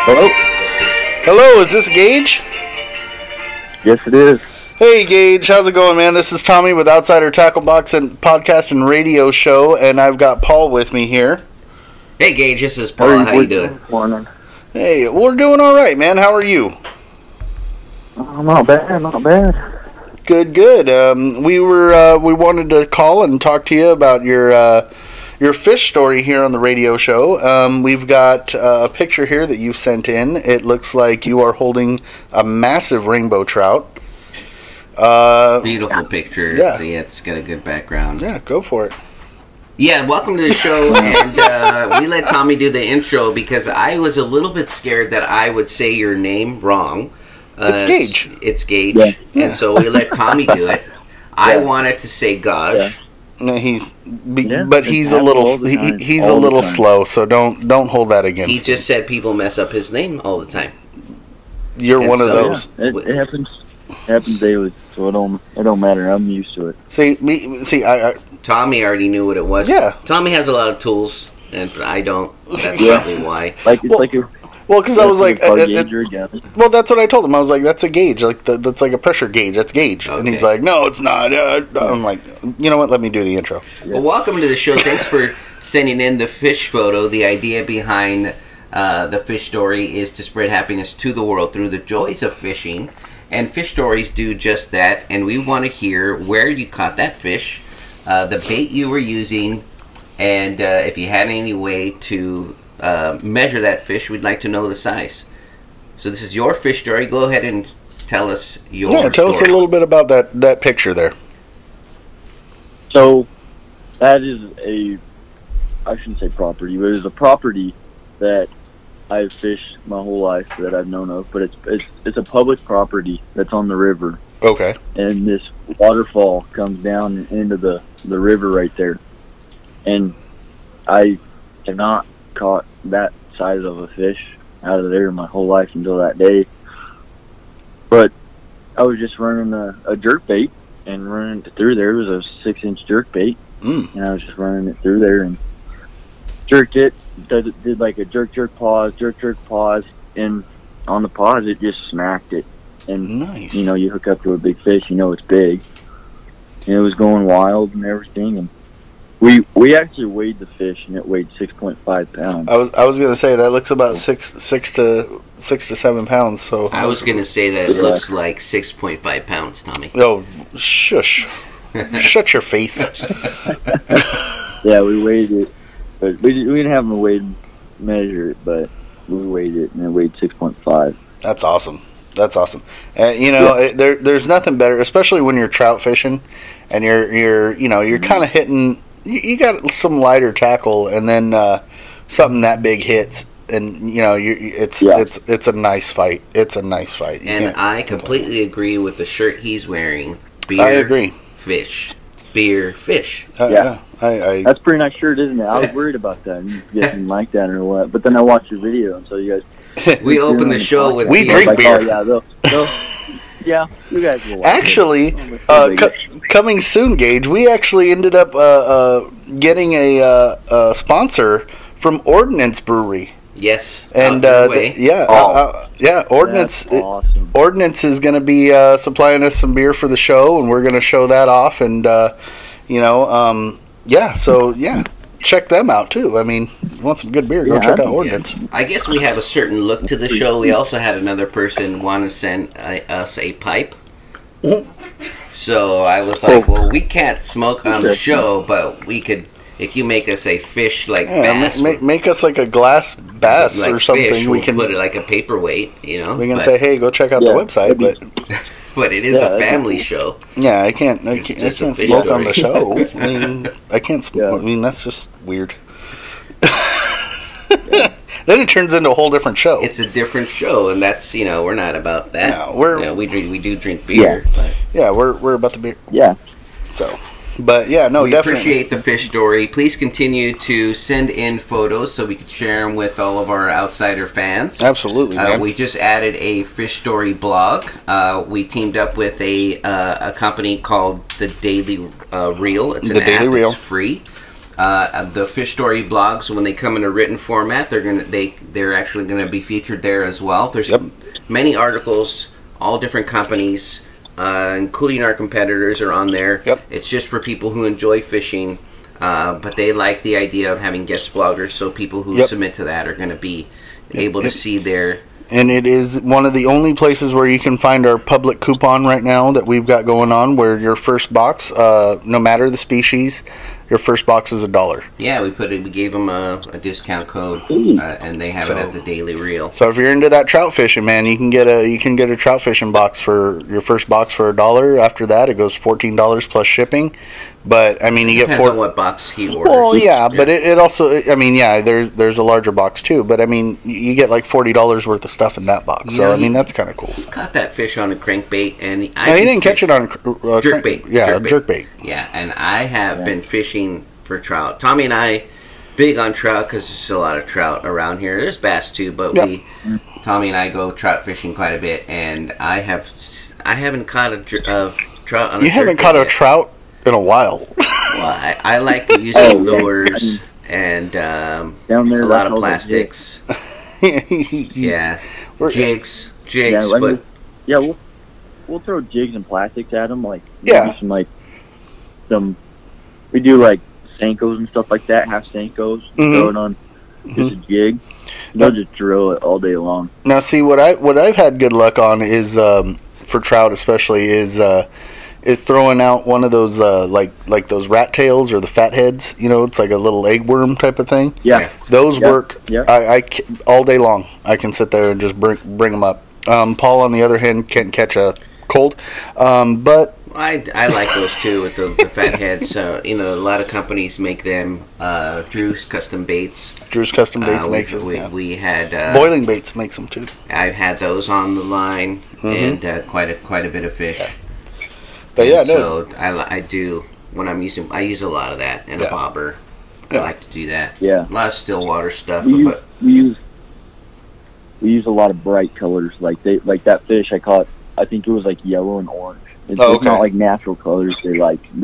Hello? Hello, is this Gauge? Yes, it is. Hey Gauge, how's it going, man? This is Tommy with Outsider Tackle Box and Podcast and Radio Show, and I've got Paul with me here. Hey Gauge, this is Paul. How you doing? Morning. Hey, we're doing all right, man. How are you? Oh, not bad, not bad. Good, good. We wanted to call and talk to you about your fish story here on the radio show. We've got a picture here that you've sent in. It looks like you are holding a massive rainbow trout. Beautiful picture. Yeah. See, it's got a good background. Yeah, go for it. Yeah, welcome to the show. And we let Tommy do the intro because I was a little bit scared that I would say your name wrong. It's Gauge. It's Gauge. Yeah. And so we let Tommy do it. I wanted to say Gauge. Yeah. No, Yeah, but he's a little he's a little slow, so don't hold that against He him. just said people mess up his name all the time. You're and one of so- those. Yeah, it happens daily, so it don't matter. I'm used to it. See, I Tommy already knew what it was. Yeah. Tommy has a lot of tools, and I don't. That's Yeah. probably why. Like it's Well, like a well, because I was like, gauge or a gun. well, that's what I told him. I was like, that's a gauge, like that's like a pressure gauge. That's Gauge, and he's Okay. like, no, it's not. I'm like, you know what? Let me do the intro. Well, welcome to the show. Thanks for sending in the fish photo. The idea behind the fish story is to spread happiness to the world through the joys of fishing. And fish stories do just that. And we want to hear where you caught that fish, the bait you were using, and if you had any way to measure that fish, we'd like to know the size. So this is your fish story. Go ahead and tell us your Yeah, tell us a story. little bit about that picture there. So that is I shouldn't say property, but it's a property that I've fished my whole life that I've known of. But it's a public property that's on the river, Okay. and this waterfall comes down into the river right there. And I have not caught that size of a fish out of there my whole life until that day. But I was just running a jerk bait and running it through there. It was a 6-inch jerk bait, and I was just running it through there and jerked it. Did like a jerk pause, and on the pause it just smacked it. And Nice. you know, you hook up to a big fish, you know it's big. And it was going wild and everything, and we actually weighed the fish, and it weighed 6.5 pounds. I was gonna say that looks about six to 7 pounds. So I was going to say that it Yeah. looks like 6.5 pounds, Tommy. oh, shush, shut your face. Yeah, we weighed it, but we didn't have them weigh measure it, but we weighed it, and it weighed 6.5. That's awesome. That's awesome. And you know, there's nothing better, especially when you're trout fishing, and you're kind of hitting. You got some lighter tackle, and then something that big hits, and you know, it's a nice fight. It's a nice fight. You And can't I complain. completely agree with the shirt he's wearing. Beer, I agree. Fish. Beer, fish. Yeah. I That's a pretty nice shirt, isn't it? I was Yes. worried about that. You didn't like that or what? But then I watched your video, and so you guys. We opened the show with We the- drink like, beer. Oh, yeah, they'll, yeah, you guys will. Watch actually, it. coming soon, Gauge. We actually ended up getting a sponsor from Ordnance Brewery, Yes. and out your way. Ordnance. That's awesome. Ordnance is going to be supplying us some beer for the show, and we're going to show that off. And check them out too. I mean, if you want some good beer, go Yeah, check out yeah. Ordnance. I guess we have a certain look to the show. We also had another person want to send us a pipe. So I was like, well, we can't smoke on the Okay. show, but we could, if you make us a fish like Yeah, bass, make us like a glass bass like or something. fish, we we'll can put it like a paperweight, we can but, say, hey, go check out the Yeah, website. But but it is Yeah, a that'd be family cool. show. yeah, I can't just a fish smoke on the story. show. I mean, I can't smoke. Yeah. I mean, that's just weird. Then it turns into a whole different show. It's a different show, and that's we're not about that. No, we're- we do drink beer. But Yeah, we're about the beer. Yeah. So, but yeah, no, we definitely. appreciate the fish story. Please continue to send in photos so we can share them with all of our outsider fans. Absolutely, man. We just added a fish story blog. We teamed up with a company called The Daily Reel. It's an The Daily app. Reel. It's free. The Fish Story blogs, when they come in a written format, they're actually gonna be featured there as well. There's many articles, all different companies, including our competitors, are on there. It's just for people who enjoy fishing, but they like the idea of having guest bloggers, so people who submit to that are going to be able to see their... And it is one of the only places where you can find our public coupon right now that we've got going on, where your first box, no matter the species, your first box is $1. Yeah, we gave them a discount code, and they have it at the Daily Reel. So if you're into that trout fishing, man, you can get a trout fishing box for your first box for $1. After that, it goes $14 plus shipping. But I mean, you get depends on what box he orders. Well, yeah, but it also, I mean, yeah, there's a larger box too. But I mean, you get like $40 worth of stuff in that box. So I mean, that's kind of cool. Caught that fish on a crankbait, and he didn't catch it on jerkbait. Yeah, jerkbait. Yeah, and I have been fishing for trout. Tommy and I, big on trout because there's a lot of trout around here. There's bass too, but Tommy and I go trout fishing quite a bit, and I haven't caught a trout on a You haven't caught a trout in a while. Well, I like using lures and down there, a lot of plastics. Yeah, jigs. Yeah, but we'll throw jigs and plastics at them, like we do like Senkos and stuff like that, half Senkos, throw it on just a jig. They'll just drill it all day long. Now, see what I've had good luck on is for trout especially is throwing out one of those like those rat tails or the fat heads. You know, it's like a little egg worm type of thing. Yeah, those work. Yeah. I all day long. I can sit there and just bring them up. Paul, on the other hand, can't catch a cold, but I like those too with the fat heads. You know, a lot of companies make them. Drew's Custom Baits. Drew's Custom Baits makes them. We had Boiling Baits makes them too. I've had those on the line and quite a bit of fish. Yeah. But yeah, so I do when I use a lot of that and a bobber. I like to do that. Yeah, a lot of still water stuff. We use a lot of bright colors. Like that fish I caught. I think it was like yellow and orange. It's not like natural colors. They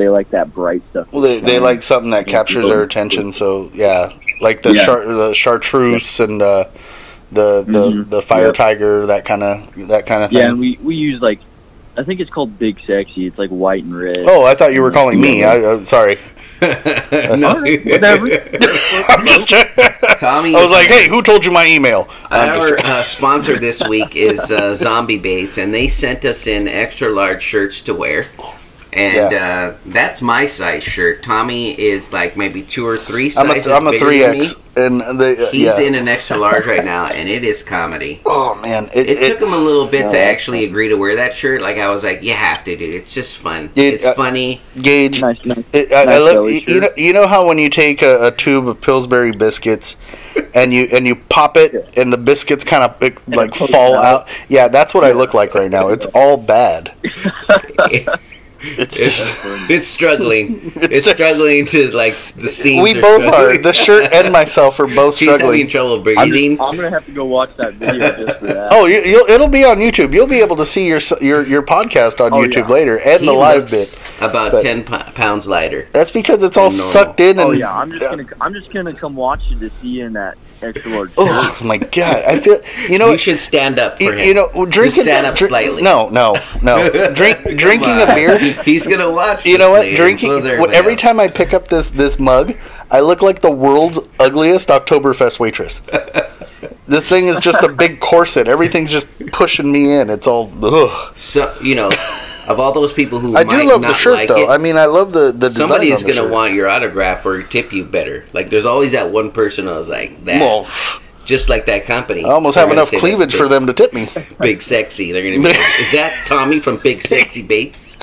like that bright stuff. Well, they like something that captures their attention. So yeah, like the chartreuse and the fire tiger, that kind of thing. Yeah, and we use like, I think it's called Big Sexy. It's like white and red. Oh, I thought you were calling me. Sorry. No, whatever. I'm just Tommy, I was like, hey, who told you my email? Our sponsor this week is Zombie Baits, and they sent us in extra large shirts to wear. And that's my size shirt. Tommy is like maybe 2 or 3 sizes I'm a bigger 3X, than me. And he's in an extra large right now, and it is comedy. Oh man, it took him a little bit to actually agree to wear that shirt. Like I was like, you have to, dude. It's just fun. It's funny. Gauge. Nice. I love you know how when you take a tube of Pillsbury biscuits and you pop it and the biscuits kind of like fall out. Yeah, that's what I look like right now. It's all bad. It's struggling. It's struggling to like the seams. We both are. The shirt and myself are both struggling. He's having trouble breathing. I'm gonna have to go watch that video just for that. Oh, it'll be on YouTube. You'll be able to see your podcast on YouTube later and the live bit. About 10 pounds lighter. That's because it's all sucked in. Oh yeah, I'm just gonna come watch you to see you in that extra large. Oh my god, I feel you should stand up for him. You know, drinking stand up slightly. No. Drinking a beer. He's gonna watch. You know what? Drinking. Every time I pick up this mug, I look like the world's ugliest Oktoberfest waitress. This thing is just a big corset. Everything's just pushing me in. It's all. Ugh. So of all those people who I do love the shirt though. I mean, I love the design. Somebody's gonna want your autograph or tip you better. Like, there's always that one person I was like that. Well, just like that company. I almost have enough cleavage for them to tip me. Big Sexy. They're gonna be like, is that Tommy from Big Sexy Baits?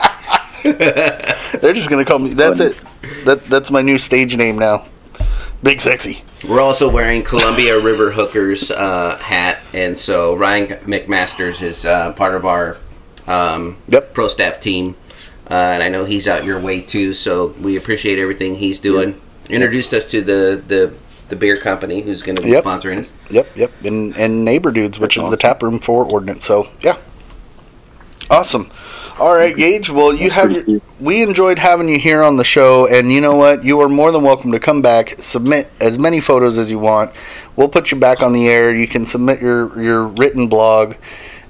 They're just gonna call me. That's it. That's my new stage name now. Big Sexy. We're also wearing Columbia River Hookers hat, and so Ryan McMasters is part of our pro staff team, and I know he's out your way too. So we appreciate everything he's doing. Introduced us to the beer company who's going to be sponsoring us. Yep. And Neighbor Dudes, which is the tap room for Ordnance. So yeah. Awesome. All right, Gage. Well, we enjoyed having you here on the show, and you know what? You are more than welcome to come back, submit as many photos as you want. We'll put you back on the air. You can submit your written blog,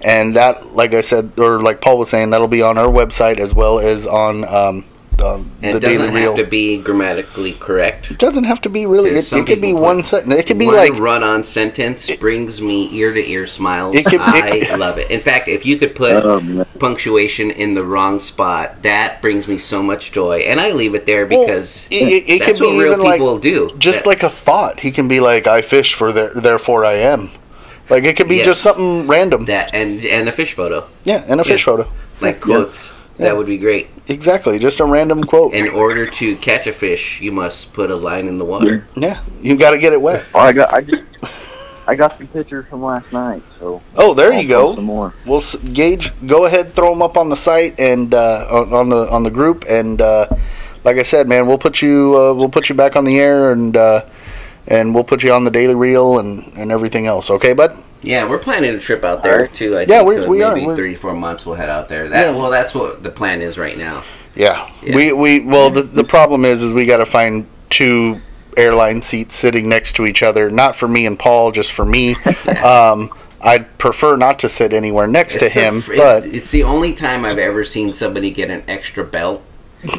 and that, like I said, or like Paul was saying, that'll be on our website as well as on and the it Daily doesn't Reel. have to be grammatically correct. It doesn't have to be really. It could be one sentence. It could be one like run-on sentence brings me ear-to-ear smiles. I love it. In fact, if you could put punctuation in the wrong spot, that brings me so much joy. And I leave it there because it that's could what be real even people like, do. Just like a thought. He can be like, "I fish for therefore I am." Like it could be just something random. That and a fish photo. Yeah, and a fish photo. Like quotes. Yeah. That would be great. Exactly, just a random quote. In order to catch a fish, you must put a line in the water. Yeah, you got to get it wet. Oh, I got some pictures from last night. So there you go. Some more. We'll Gage. Go ahead, throw them up on the site and on the group. And like I said, man, we'll put you back on the air and we'll put you on the Daily Reel and everything else. Okay, bud? Yeah, we're planning a trip out there too. I think maybe are. 3 to 4 months we'll head out there. That's what the plan is right now. Yeah. The problem is we got to find 2 airline seats sitting next to each other. Not for me and Paul, just for me. I'd prefer not to sit anywhere next to him. But it's the only time I've ever seen somebody get an extra belt.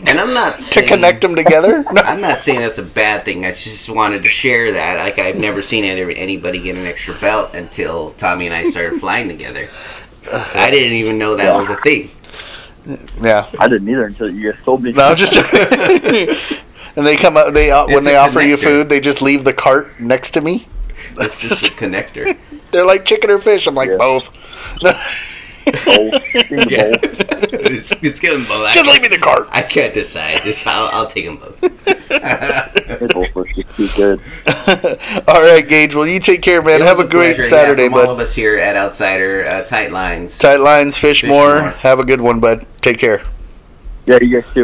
And I'm not saying, to connect them together. No. I'm not saying that's a bad thing. I just wanted to share that. Like I've never seen anybody get an extra belt until Tommy and I started flying together. I didn't even know that was a thing. Yeah, I didn't either until you guys told me. No, just and they come up. When they offer you food, they just leave the cart next to me. It's just a connector. They're like chicken or fish. I'm like both. It's give them both. Just leave me the cart. I can't decide. I'll take them both. Both look too good. All right, Gage. Well, you take care, man. Have a great Saturday, from bud. all of us here at Outsider, tight lines. Tight lines, fish more. Have a good one, bud. Take care. Yeah, you guys too.